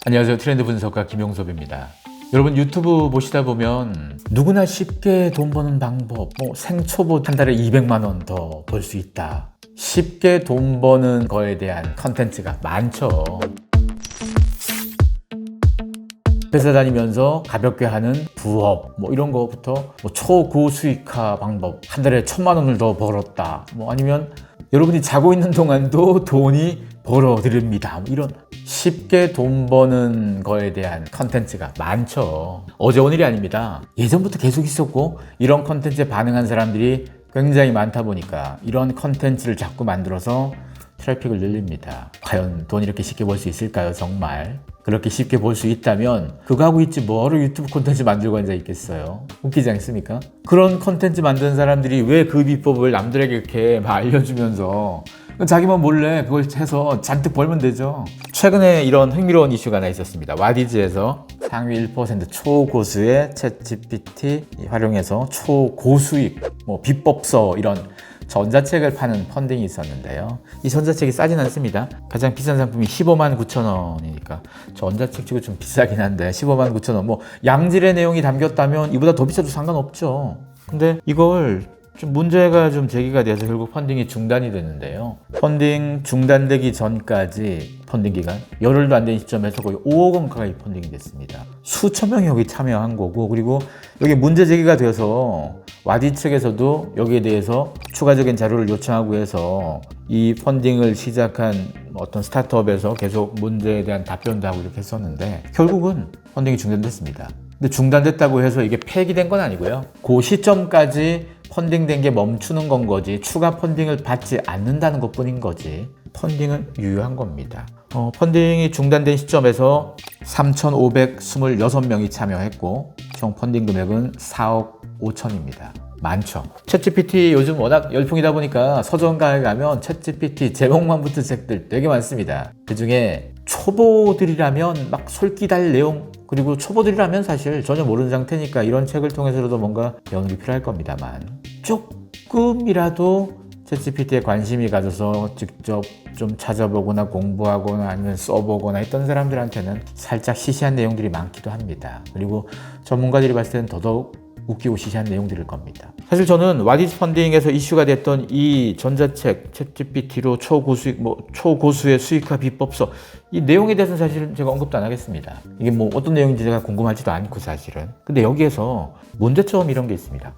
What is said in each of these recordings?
안녕하세요. 트렌드 분석가 김용섭입니다. 여러분 유튜브 보시다 보면 누구나 쉽게 돈 버는 방법, 생초보 한 달에 200만 원 더 벌 수 있다. 쉽게 돈 버는 거에 대한 컨텐츠가 많죠. 회사 다니면서 가볍게 하는 부업 이런 거부터 초고수익화 방법, 한 달에 1000만 원을 더 벌었다. 아니면 여러분이 자고 있는 동안도 돈이 벌어드립니다. 이런 쉽게 돈 버는 거에 대한 컨텐츠가 많죠. 어제 오늘이 아닙니다. 예전부터 계속 있었고 이런 컨텐츠에 반응한 사람들이 굉장히 많다 보니까 이런 컨텐츠를 자꾸 만들어서 트래픽을 늘립니다. 과연 돈 이렇게 쉽게 벌 수 있을까요? 정말 그렇게 쉽게 벌 수 있다면 그거 하고 있지 뭐하러 유튜브 콘텐츠 만들고 앉아 있겠어요? 웃기지 않습니까? 그런 콘텐츠 만드는 사람들이 왜 그 비법을 남들에게 이렇게 막 알려주면서 자기만 몰래 그걸 해서 잔뜩 벌면 되죠. 최근에 이런 흥미로운 이슈가 하나 있었습니다. 와디즈에서 상위 1% 초고수의 챗GPT 활용해서 초고수익 비법서 이런 전자책을 파는 펀딩이 있었는데요. 이 전자책이 싸진 않습니다. 가장 비싼 상품이 15만 9천 원이니까 전자책 치고 좀 비싸긴 한데 15만 9천 원. 양질의 내용이 담겼다면 이보다 더 비싸도 상관없죠. 근데 이걸 좀 문제가 좀 제기가 돼서 결국 펀딩이 중단이 됐는데요. 펀딩 중단되기 전까지 펀딩 기간 열흘도 안 된 시점에서 거의 5억 원 가까이 펀딩이 됐습니다. 수천 명이 여기 참여한 거고, 그리고 여기 문제 제기가 되어서 와디 측에서도 여기에 대해서 추가적인 자료를 요청하고 해서 이 펀딩을 시작한 어떤 스타트업에서 계속 문제에 대한 답변도 하고 이렇게 했었는데 결국은 펀딩이 중단됐습니다. 근데 중단됐다고 해서 이게 폐기된 건 아니고요. 그 시점까지 펀딩된 게 멈추는 건 거지 추가 펀딩을 받지 않는다는 것 뿐인 거지 펀딩은 유효한 겁니다. 펀딩이 중단된 시점에서 3,526명이 참여했고 총 펀딩 금액은 4억 5천입니다. 많죠. 챗GPT 요즘 워낙 열풍이다 보니까 서점가에 가면 챗GPT 제목만 붙은 책들 되게 많습니다. 그중에 초보들이라면 막 솔깃할 내용, 그리고 초보들이라면 사실 전혀 모르는 상태니까 이런 책을 통해서라도 뭔가 배우는 게 필요할 겁니다만 조금이라도 챗GPT에 관심이 가져서 직접 좀 찾아보거나 공부하거나 아니면 써보거나 했던 사람들한테는 살짝 시시한 내용들이 많기도 합니다. 그리고 전문가들이 봤을 때는 더더욱 웃기고 시시한 내용들일 겁니다. 사실 저는 와디즈 펀딩에서 이슈가 됐던 이 전자책 챗GPT로 초고수의 수익화 비법서 이 내용에 대해서는 사실은 제가 언급도 안 하겠습니다. 이게 어떤 내용인지 제가 궁금하지도 않고 사실은. 근데 여기에서 문제점 이런 게 있습니다.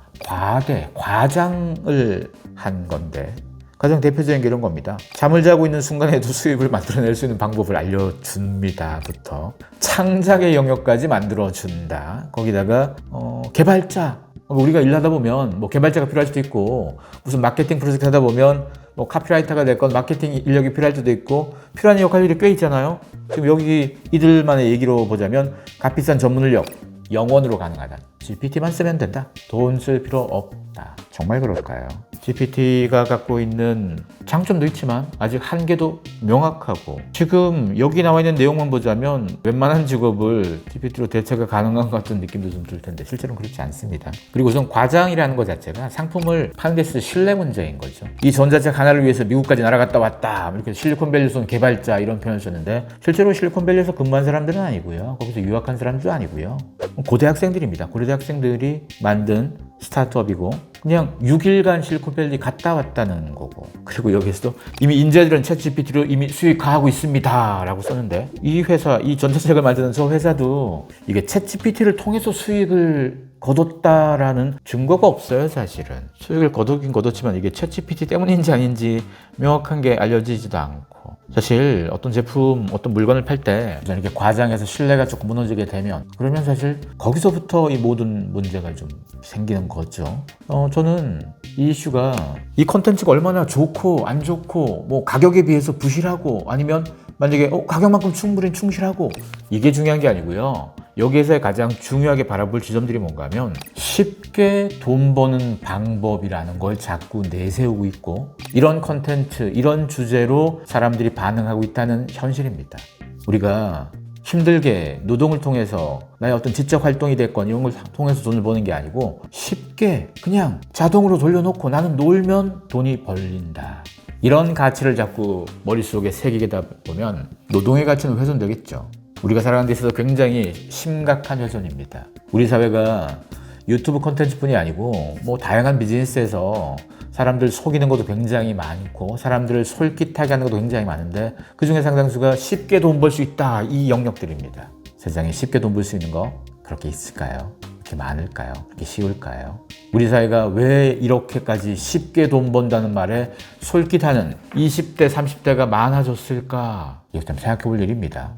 과장을 한 건데 가장 대표적인 게 이런 겁니다. 잠을 자고 있는 순간에도 수익을 만들어낼 수 있는 방법을 알려줍니다부터 창작의 영역까지 만들어준다. 거기다가 개발자, 우리가 일하다 보면 개발자가 필요할 수도 있고 무슨 마케팅 프로젝트 하다 보면 카피라이터가 될 건 마케팅 인력이 필요할 수도 있고 필요한 역할들이 꽤 있잖아요. 지금 여기 이들만의 얘기로 보자면 값비싼 전문 인력 영원으로 가능하다. GPT만 쓰면 된다. 돈 쓸 필요 없다. 정말 그럴까요? GPT가 갖고 있는 장점도 있지만 아직 한계도 명확하고 지금 여기 나와 있는 내용만 보자면 웬만한 직업을 GPT로 대체가 가능한 것 같은 느낌도 좀 들 텐데 실제로는 그렇지 않습니다. 그리고 우선 과장이라는 것 자체가 상품을 파는 데 있어서 신뢰 문제인 거죠. 이 전자책 하나를 위해서 미국까지 날아갔다 왔다 이렇게 실리콘밸리에서 온 개발자 이런 표현을 썼는데 실제로 실리콘밸리에서 근무한 사람들은 아니고요. 거기서 유학한 사람들도 아니고요. 고대학생들입니다. 고대학생들이 만든 스타트업이고 그냥 6일간 실리콘밸리 갔다 왔다는 거고, 그리고 여기서도 이미 인재들은 챗GPT로 이미 수익화하고 있습니다 라고 썼는데 이 회사, 이 전자책을 만드는 저 회사도 이게 챗GPT를 통해서 수익을 거뒀다라는 증거가 없어요. 사실은 수익을 거두긴 거뒀지만 이게 챗GPT 때문인지 아닌지 명확한 게 알려지지도 않고, 사실 어떤 제품, 어떤 물건을 팔 때 이렇게 과장해서 신뢰가 조금 무너지게 되면 그러면 사실 거기서부터 이 모든 문제가 좀 생기는 거죠. 저는 이 이슈가 이 컨텐츠가 얼마나 좋고 안 좋고 가격에 비해서 부실하고 아니면 만약에 가격만큼 충분히 충실하고 이게 중요한 게 아니고요. 여기에서 가장 중요하게 바라볼 지점들이 뭔가 하면 쉽게 돈 버는 방법이라는 걸 자꾸 내세우고 있고 이런 컨텐츠, 이런 주제로 사람들이 반응하고 있다는 현실입니다. 우리가 힘들게 노동을 통해서 나의 어떤 지적 활동이 됐건 이런 걸 통해서 돈을 버는 게 아니고 쉽게 그냥 자동으로 돌려놓고 나는 놀면 돈이 벌린다. 이런 가치를 자꾸 머릿속에 새기다 보면 노동의 가치는 훼손되겠죠. 우리가 살아가는 데 있어서 굉장히 심각한 훼손입니다. 우리 사회가 유튜브 콘텐츠뿐이 아니고 뭐 다양한 비즈니스에서 사람들 속이는 것도 굉장히 많고 사람들을 솔깃하게 하는 것도 굉장히 많은데 그중에 상당수가 쉽게 돈 벌 수 있다, 이 영역들입니다. 세상에 쉽게 돈 벌 수 있는 거 그렇게 있을까요? 그렇게 많을까요? 그렇게 쉬울까요? 우리 사회가 왜 이렇게까지 쉽게 돈 번다는 말에 솔깃하는 20대, 30대가 많아졌을까? 이거 좀 생각해 볼 일입니다.